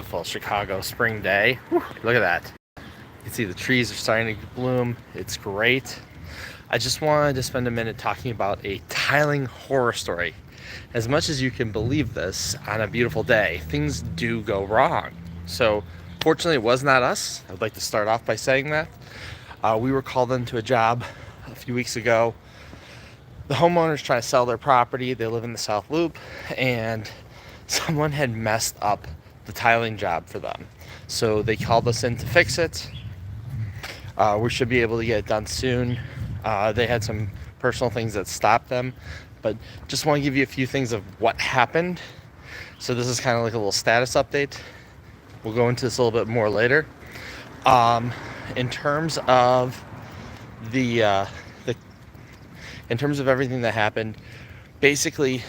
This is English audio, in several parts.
beautiful Chicago spring day. Whew, look at that. You can see the trees are starting to bloom. It's great. I just wanted to spend a minute talking about a tiling horror story. As much as you can believe this, on a beautiful day, things do go wrong. So fortunately, it was not us. I'd like to start off by saying that. We were called into a job a few weeks ago. The homeowners trying to sell their property. They live in the South Loop, and someone had messed up the tiling job for them. So they called us in to fix it. We should be able to get it done soon. They had some personal things that stopped them, but just want to give you a few things of what happened. So this is kind of like a little status update. We'll go into this a little bit more later. In terms of in terms of everything that happened, basically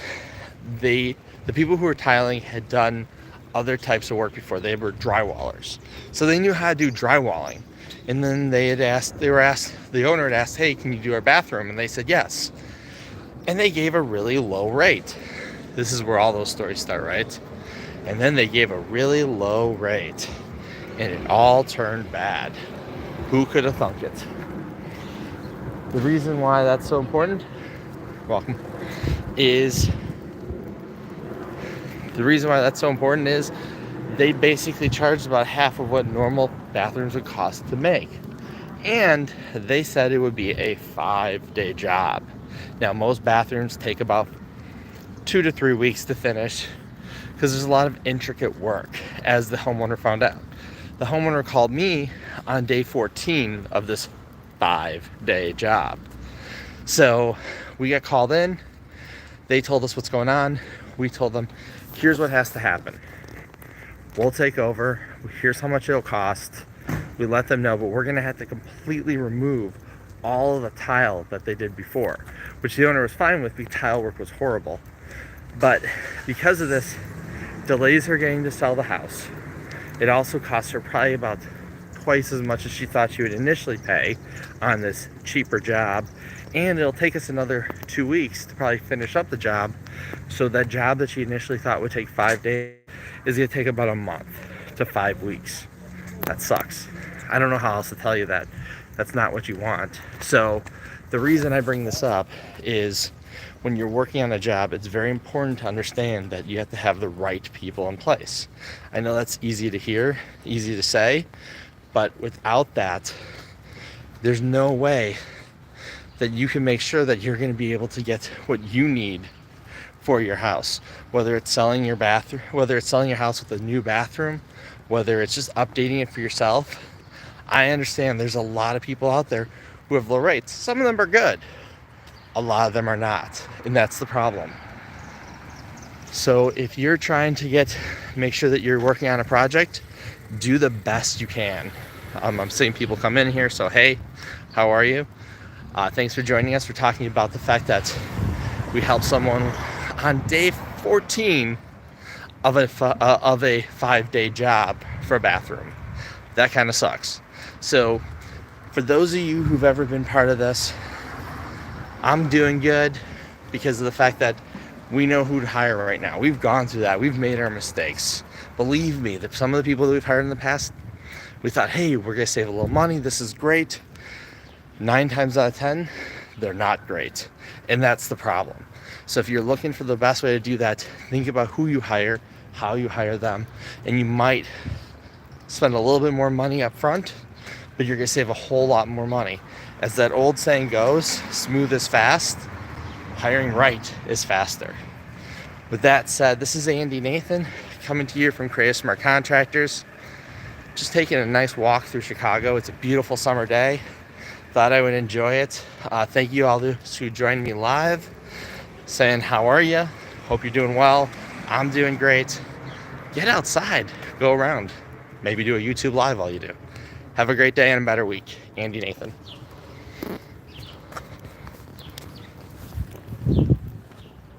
the people who were tiling had done other types of work before. They were drywallers, so they knew how to do drywalling. And then the owner had asked, hey, can you do our bathroom? And they said yes. And they gave a really low rate. This is where all those stories start, right? And then they gave a really low rate, and it all turned bad. Who could have thunk it? The reason why that's so important, is they basically charged about half of what normal bathrooms would cost to make. And they said it would be a 5-day job. Now, most bathrooms take about 2 to 3 weeks to finish because there's a lot of intricate work, as the homeowner found out. The homeowner called me on day 14 of this 5-day job. So we got called in. They told us what's going on. We told them, here's what has to happen. We'll take over. Here's how much it'll cost. We let them know, but we're going to have to completely remove all of the tile that they did before, which the owner was fine with because tile work was horrible. But because of this, delays her getting to sell the house. It also cost her probably about twice as much as she thought she would initially pay on this cheaper job. And it'll take us another 2 weeks to probably finish up the job. So that job that she initially thought would take 5 days is going to take about a month to 5 weeks. That sucks. I don't know how else to tell you that. That's not what you want. So the reason I bring this up is when you're working on a job, it's very important to understand that you have to have the right people in place. I know that's easy to hear, easy to say, but without that, there's no way that you can make sure that you're going to be able to get what you need for your house. Whether it's selling your bathroom, whether it's selling your house with a new bathroom, whether it's just updating it for yourself. I understand there's a lot of people out there who have low rates. Some of them are good. A lot of them are not. And that's the problem. So if you're trying to make sure that you're working on a project, do the best you can. I'm seeing people come in here, so hey, how are you? Thanks for joining us. We're talking about the fact that we helped someone on day 14 of a 5-day job for a bathroom. That kind of sucks. So for those of you who've ever been part of this, I'm doing good because of the fact that we know who to hire right now. We've gone through that. We've made our mistakes. Believe me, that some of the people that we've hired in the past, we thought, hey, we're going to save a little money. This is great. 9 times out of 10, they're not great. And that's the problem. So if you're looking for the best way to do that, think about who you hire, how you hire them, and you might spend a little bit more money up front, but you're going to save a whole lot more money. As that old saying goes, smooth is fast, hiring right is faster. With that said, this is Andy Nathan coming to you from Creative Smart Contractors. Just taking a nice walk through Chicago. It's a beautiful summer day. Thought I would enjoy it. Thank you all who joined me live, saying how are you? Hope you're doing well. I'm doing great. Get outside, go around, maybe do a YouTube live while you do. Have a great day and a better week. Andy Nathan.